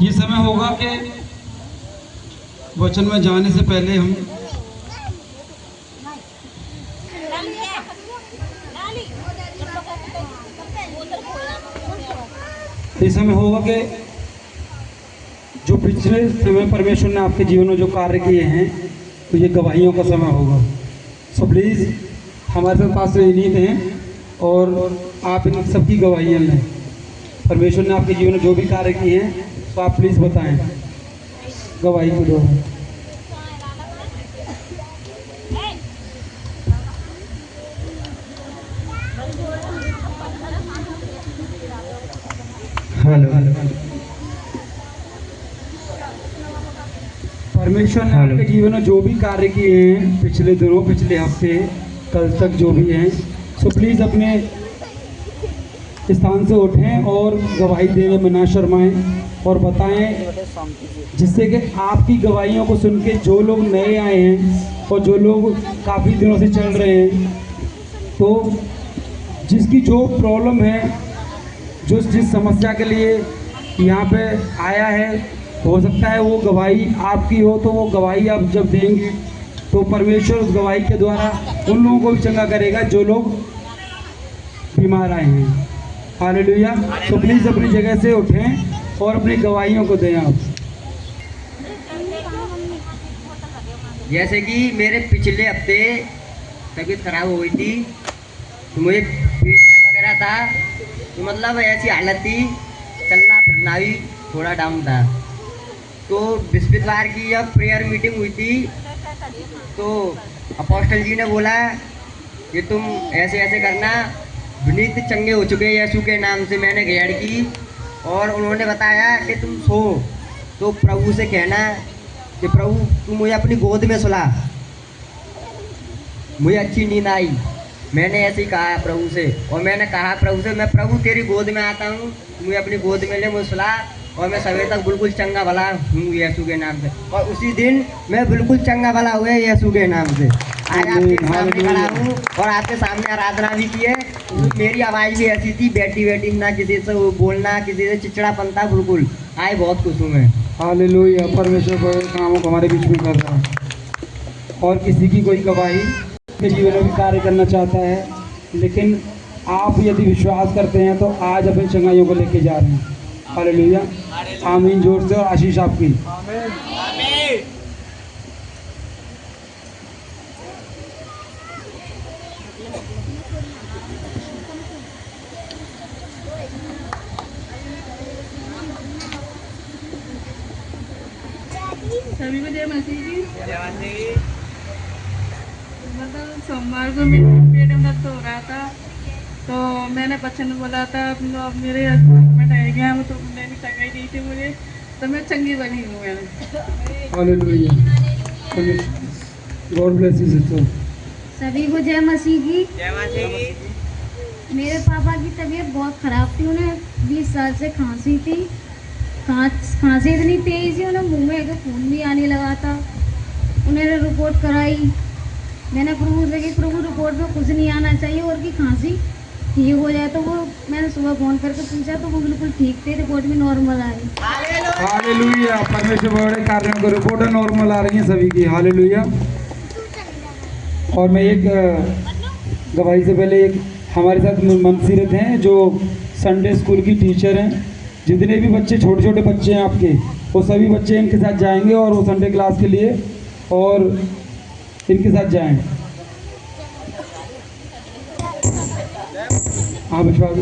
ये समय होगा कि वचन में जाने से पहले हम ये समय होगा कि जो पिछले समय परमेश्वर ने आपके जीवन में जो कार्य किए हैं, तो ये गवाहियों का समय होगा। सो प्लीज़ हमारे पास नीत हैं और आप इन सबकी गवाहियाँ लें। परमेश्वर ने आपके जीवन में जो भी कार्य किए हैं, तो आप प्लीज़ बताएं गवाही के द्वारा। हेलो, परमेश्वर ने आपके जीवन में जो भी कार्य किए हैं पिछले दिनों, पिछले हफ्ते, कल तक जो भी हैं, सो प्लीज़ अपने स्थान से उठें और गवाही देने में ना शर्माएं और बताएं, जिससे कि आपकी गवाहियों को सुन के जो लोग नए आए हैं और जो लोग काफ़ी दिनों से चल रहे हैं, तो जिसकी जो प्रॉब्लम है, जो जिस समस्या के लिए यहाँ पे आया है, हो सकता है वो गवाही आपकी हो, तो वो गवाही आप जब देंगे तो परमेश्वर उस गवाही के द्वारा उन लोगों को भी चंगा करेगा जो लोग बीमार आए हैं। हालेलुया। तो प्लीज़ अपनी जगह से उठें और अपनी गवाहियों को दें आप। जैसे कि मेरे पिछले हफ्ते तबीयत खराब हो गई थी, तो मुझे पीजीआई वगैरह था, तो मतलब ऐसी हालत थी, चलना फिरना भी थोड़ा डाउन था। तो बृहस्पतिवार की जब प्रेयर मीटिंग हुई थी, तो अपोस्टल जी ने बोला कि तुम ऐसे ऐसे करना, विनीत चंगे हो चुके यीशु के नाम से। मैंने घेड़ की और उन्होंने बताया कि तुम सो तो प्रभु से कहना कि प्रभु तू मुझे अपनी गोद में सुला। मुझे अच्छी नींद आई, मैंने ऐसे ही कहा प्रभु से, और मैंने कहा प्रभु से, मैं प्रभु तेरी गोद में आता हूँ, मुझे अपनी गोद में ले, मुझे सुला, और मैं सवेरे तक बिल्कुल चंगा भला हूँ यीशु के नाम से। और उसी दिन मैं बिल्कुल चंगा भला हुआ यीशु के नाम से। आज आपके सामने खड़ा हूँ और आपके सामने आराधना भी की है। मेरी आवाज़ भी ऐसी थी, बैठी बैठी ना किसी से बोलना, किसी से चिड़चिड़ापन था, बिल्कुल। आज बहुत खुश हूँ मैं। हालेलुया। परमेश्वर बड़े कामों को हमारे बीच में कर रहा है। और किसी की कोई गवाही के जीवन में भी कार्य करना चाहता है, लेकिन आप यदि विश्वास करते हैं तो आज अपनी चंगाइयों को लेके जा रहे हैं। हालेलुया। आमीन। जोर से और आशीष आपकी। सभी को जय मसीह जी। मतलब सोमवार को मेरे पेट में दर्द हो रहा था, तो मैंने बच्चन को बोला था अब मेरे हस्बैंड आए गए, वो तो मैंने चंगाई दी थी मुझे, तो मैं चंगी बनी हूँ मैंने। Hallelujah. God bless you sister. सभी को जय मसीह की। जय मसीह। मेरे पापा की तबीयत बहुत ख़राब थी, उन्हें 20 साल से खांसी थी। खांसी इतनी तेज़ थी, उन्हें मुंह में खून भी आने लगा था। उन्होंने रिपोर्ट कराई, मैंने प्रभु से कि प्रभु रिपोर्ट में कुछ नहीं आना चाहिए और कि खांसी ठीक हो जाए, तो वो मैंने सुबह फ़ोन करके पूछा तो वो बिल्कुल ठीक थे, रिपोर्ट भी नॉर्मल आई। हालेलुया। परमेश्वर बड़े कार्यों को रिपोर्ट नॉर्मल आ रही हैं सभी की। हालेलुया। और मैं एक गवाही से पहले, एक हमारे साथ मनसीरत हैं जो संडे स्कूल की टीचर हैं। जितने भी बच्चे, छोटे छोटे बच्चे हैं आपके, वो सभी बच्चे इनके साथ जाएंगे और वो संडे क्लास के लिए और इनके साथ जाएं। हाँ विश्वास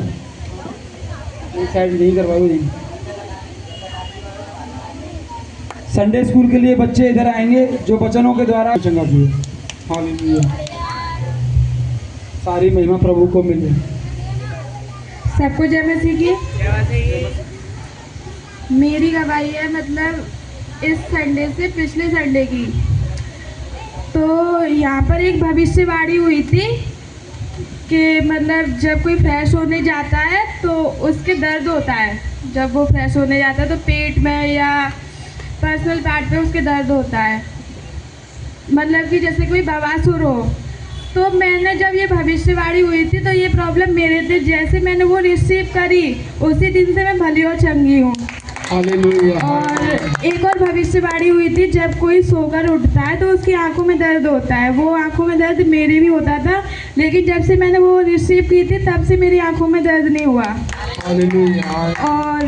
साइड नहीं करवाओगे। संडे स्कूल के लिए बच्चे इधर आएंगे जो वचनों के द्वारा चंगा किए। हालेलुया। सारी महिमा प्रभु को मिले। सबको जय मसीह की। मेरी गवाही है मतलब इस संडे से पिछले संडे की। तो यहाँ पर एक भविष्यवाणी हुई थी कि मतलब जब कोई फ्रेश होने जाता है तो उसके दर्द होता है। जब वो फ्रेश होने जाता है तो पेट में या पर्सनल पार्ट पे उसके दर्द होता है, मतलब कि जैसे कोई बवासीर हो। तो मैंने जब ये भविष्यवाणी हुई थी तो ये प्रॉब्लम मेरे थे, जैसे मैंने वो रिसीव करी उसी दिन से मैं भली और चंगी हूँ। हालेलुया। और एक और भविष्यवाणी हुई थी, जब कोई सोकर उठता है तो उसकी आंखों में दर्द होता है। वो आंखों में दर्द मेरे भी होता था, लेकिन जब से मैंने वो रिसीव की थी तब से मेरी आंखों में दर्द नहीं हुआ। हालेलुया। और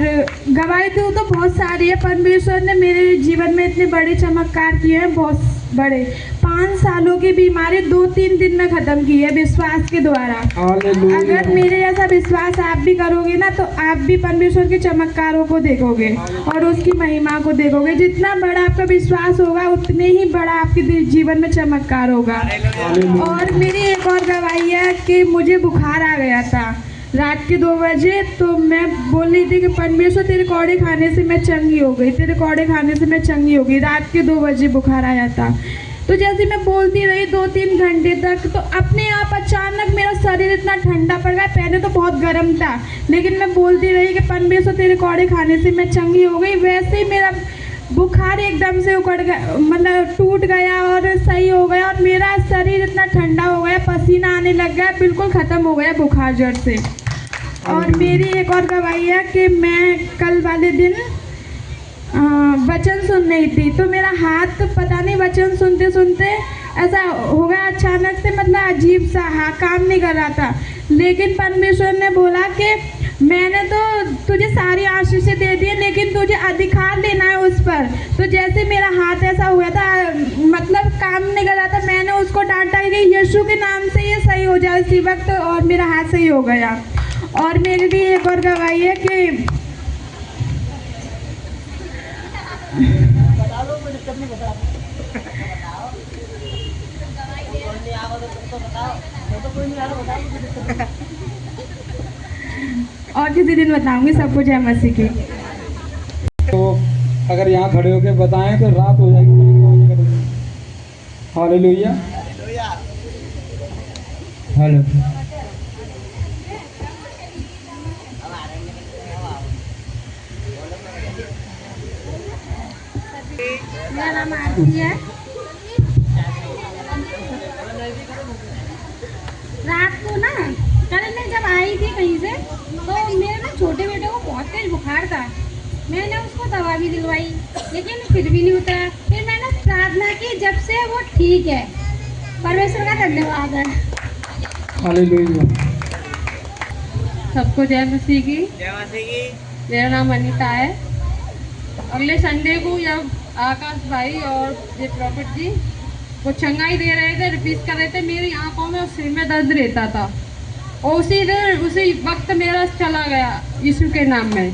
गवाही तो बहुत सारी है। परमेश्वर ने मेरे जीवन में इतने बड़े चमत्कार किए हैं, बहुत बड़े। 5 सालों की बीमारी 2-3 दिन में ख़त्म की है विश्वास के द्वारा। हालेलुया। अगर मेरे जैसा विश्वास आप भी करोगे ना तो आप भी परमेश्वर के चमत्कारों को देखोगे और उसकी महिमा को देखोगे। जितना बड़ा आपका विश्वास होगा उतने ही बड़ा आपके जीवन में चमत्कार होगा। और मेरी एक और गवाही है कि मुझे बुखार आ गया था रात के 2 बजे। तो मैं बोल रही थी कि परमेश्वर तेरे कौड़े खाने से मैं चंगी हो गई, तेरे कौड़े खाने से मैं चंगी हो गई। रात के 2 बजे बुखार आया था। तो जैसे मैं बोलती रही 2-3 घंटे तक, तो अपने आप अचानक मेरा शरीर इतना ठंडा पड़ गया। पहले तो बहुत गर्म था, लेकिन मैं बोलती रही कि परमेश्वर तेरे कौड़े खाने से मैं चंगी हो गई। वैसे ही मेरा बुखार एकदम से उकड़ गया, मतलब टूट गया और सही हो गया। और मेरा शरीर इतना ठंडा हो गया, पसीना आने लग गया, बिल्कुल ख़त्म हो गया बुखार जड़ से। और मेरी एक और गवाही है कि मैं कल वाले दिन वचन सुन रही थी, तो मेरा हाथ पता नहीं वचन सुनते सुनते ऐसा हो गया अचानक से, मतलब अजीब सा काम नहीं कर रहा था। लेकिन परमेश्वर ने बोला कि मैंने तो तुझे सारी आशीषें दे दी है, लेकिन तुझे अधिकार लेना है उस पर। तो जैसे मेरा हाथ ऐसा हुआ था, मतलब काम नहीं कर रहा था, मैंने उसको डांटा कि यीशु के नाम से ये सही हो जाए उसी वक्त, और मेरा हाथ सही हो गया। और मेरे लिए एक और गवाही है कि और किसी दिन बताऊंगी सब कुछ है मसीह की। तो अगर यहाँ खड़े होकर बताएं तो रात हो जाएगी। हालेलुया। हेलो। मेरा नाम आरती है। रात को ना कल मैं जब आई थी कहीं से, तो मेरे ना छोटे बेटे को बहुत तेज बुखार था। मैंने उसको दवा भी दिलवाई, लेकिन फिर भी नहीं उतरा। फिर मैंने प्रार्थना की, जब से वो ठीक है। परमेश्वर का धन्यवाद है। हालेलुया। सबको जय मसीह की। मेरा नाम अनीता है। अगले संडे को जब आकाश भाई और ये प्रॉफिट जी वो चंगाई दे रहे थे, रिपीट कर रहे थे, मेरी आंखों में और सिर में दर्द रहता था, और उसी वक्त मेरा चला गया यीशु के नाम में।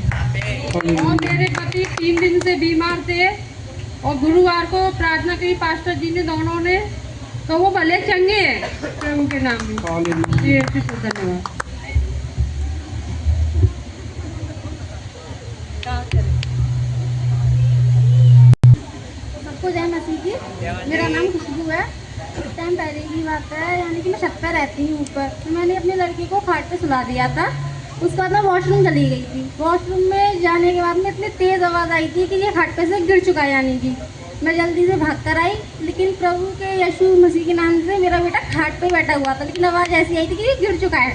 और मेरे पति 3 दिन से बीमार थे, और गुरुवार को प्रार्थना की पास्टर जी ने, दोनों ने, तो वो भले चंगे हैं प्रभु के नाम में। जी धन्यवाद। सबको जय मसीह की। मेरा नाम खुशबू है। कुछ टाइम पहले की बात है, यानी कि मैं छत पर रहती हूँ ऊपर। तो मैंने अपनी लड़की को खाट पे सुला दिया था। उसके बाद मैं वॉशरूम चली गई थी। वॉशरूम में जाने के बाद में इतनी तेज़ आवाज़ आई थी कि ये खाट पे से गिर चुका है, यानी कि मैं जल्दी से भाग कर आई। लेकिन प्रभु के यीशु मसीह के नाम से मेरा बेटा खाट पे बैठा हुआ था, लेकिन आवाज़ ऐसी आई थी कि ये गिर चुका है,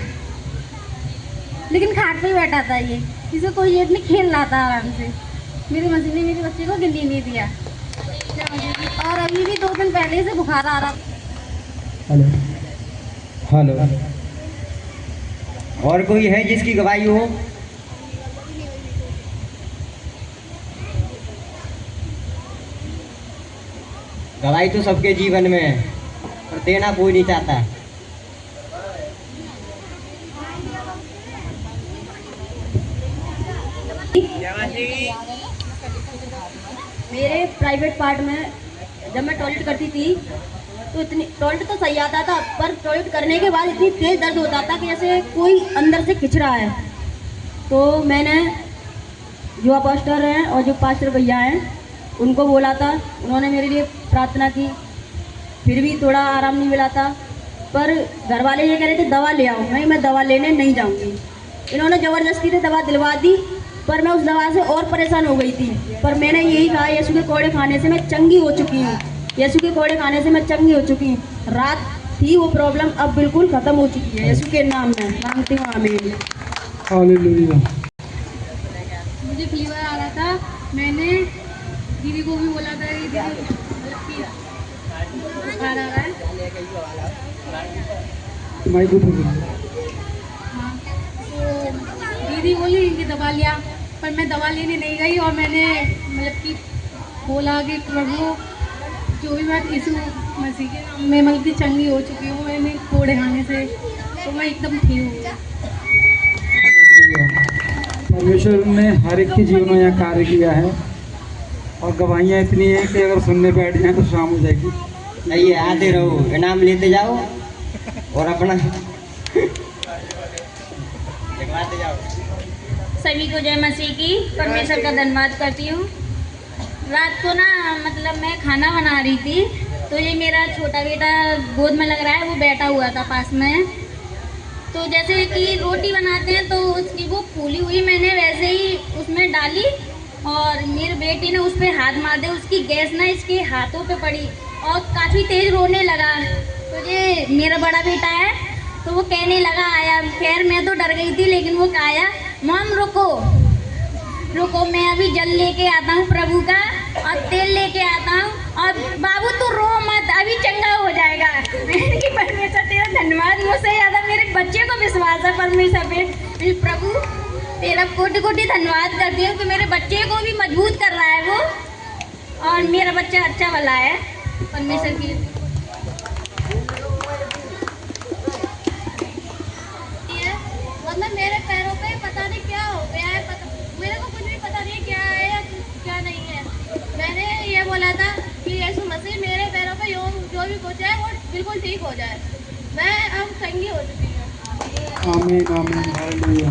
लेकिन खाट पे ही बैठा था। ये इसे कोई ये नहीं खेल रहा था आराम से। मेरी मसीह ने मेरे बच्चे को गिरने नहीं दिया। और अभी भी 2 दिन पहले से बुखार आ रहा था। हेलो। हेलो। और कोई है जिसकी गवाही हो? गवाही तो सबके जीवन में है, पर देना कोई नहीं चाहता। मेरे प्राइवेट पार्ट में जब मैं टॉयलेट करती थी तो इतनी टॉयलेट तो सही आता था, पर टॉयलेट करने के बाद इतनी तेज़ दर्द होता था कि जैसे कोई अंदर से खिंच रहा है। तो मैंने युवा पास्टर हैं और जो पास्टर भैया हैं उनको बोला था, उन्होंने मेरे लिए प्रार्थना की, फिर भी थोड़ा आराम नहीं मिला था। पर घर वाले ये कह रहे थे दवा ले आओ, मैं दवा लेने नहीं जाऊँगी। इन्होंने ज़बरदस्ती से दवा दिलवा दी, पर मैं उस दवा से और परेशान हो गई थी। पर मैंने यही कहा, यीशु के कोड़े खाने से मैं चंगी हो चुकी हूँ, यीशु के कोड़े खाने से मैं चंगी हो चुकी हूँ। रात थी वो प्रॉब्लम अब बिल्कुल ख़त्म हो चुकी है। यीशु के नाम में मांगती हूँ, आमीन। हालेलुया। मुझे फीवर आ रहा था, मैंने दीदी को भी बोला था कि दीदी मतलब कि बुखार आ रहा है। माइक ऊपर हाँ, तो दीदी बोली कि दवा लिया, पर मैं दवा लेने नहीं गई और मैंने मतलब कि बोला कि प्रभु जो भी बात यीशु मसीह के नाम में मतलब कि चंगी हो चुकी हूँ, मैंने कोड़े खाने से, तो मैं एकदम ठीक हूँ। परमेश्वर ने हर एक के जीवन में यहाँ कार्य किया है और गवाहियाँ इतनी हैं कि अगर सुनने बैठ जाए तो शाम हो जाएगी। आइए आते रहो, इनाम लेते जाओ और अपना लिखवाते जाओ। सभी को जय मसीह की। परमेश्वर का धन्यवाद करती हूँ। रात को ना मतलब मैं खाना बना रही थी, तो ये मेरा छोटा बेटा गोद में लग रहा है, वो बैठा हुआ था पास में। तो जैसे कि रोटी बनाते हैं तो उसकी वो फूली हुई मैंने वैसे ही उसमें डाली और मेरे बेटे ने उस पर हाथ मार दिया, उसकी गैस ना इसके हाथों पे पड़ी और काफ़ी तेज़ रोने लगा। तो ये मेरा बड़ा बेटा है, तो वो कहने लगा आया, खैर मैं तो डर गई थी, लेकिन वो आया, मम रुको रुको, मैं अभी जल लेके आता हूँ प्रभु का और तेल लेके आता हूँ, और बाबू तू रो मत, अभी चंगा हो जाएगा। कि परमेश्वर तेरा धन्यवाद, मुझसे ज़्यादा मेरे बच्चे को विश्वास है परमेश्वर पे। प्रभु तेरा कोटि कोटि धन्यवाद करती हूँ कि मेरे बच्चे को भी मजबूत कर रहा है वो, और मेरा बच्चा अच्छा वाला है परमेश्वर की। मतलब मेरे पैरों पे पता नहीं क्या हो गया है, मेरे को कुछ भी पता नहीं क्या है या क्या नहीं है। मैंने ये बोला था कि यीशु मसीह मेरे पैरों पे जो भी कुछ है वो बिल्कुल ठीक हो जाए। मैं अब चंगी हो चुकी हूँ। आमीन आमीन हालेलुया।